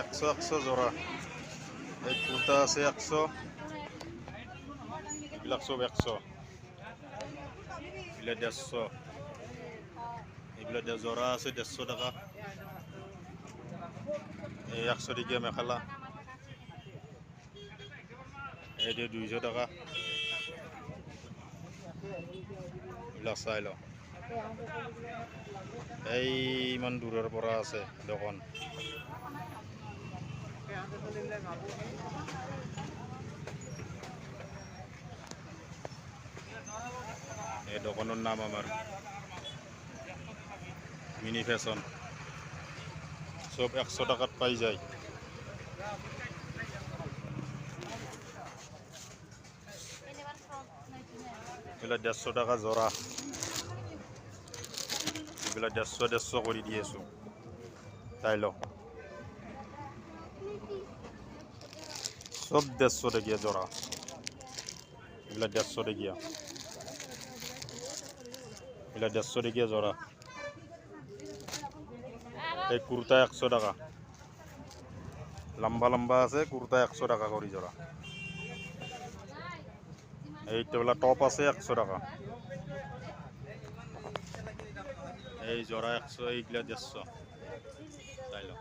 100 100 জোড়া। এই কুর্তা আছে 100, এগুলা সব 100, এগুলা 150, এগুলা জোড়া আছে 150 টাকা। এই 100 টাকা মেখেলা, এই 200 টাকা। এগুলা চাই ল, এই ইমান দূৰৰ পৰা আছে দোকান। এই দোকানের নাম আমার মিনি ফ্যাশন, সব 100 টাকাত পাই যায়। এগুলা 150 টাকা জোড়া, এগুলা 150 করে দিয়েছো, তাই লো সব 150 টাকিয়া জোড়া, এগুলা 150 টাকিয়া, এগুলা 150 টাকিয়া জোড়া। এই কুর্তা 100 টাকা, লম্বা লম্বা আছে কুর্তা 100 টাকা করে জোড়া। এইটা টপ আছে 100 টাকা, এই জোড়া 100, এইগুলা 150, তাই লো।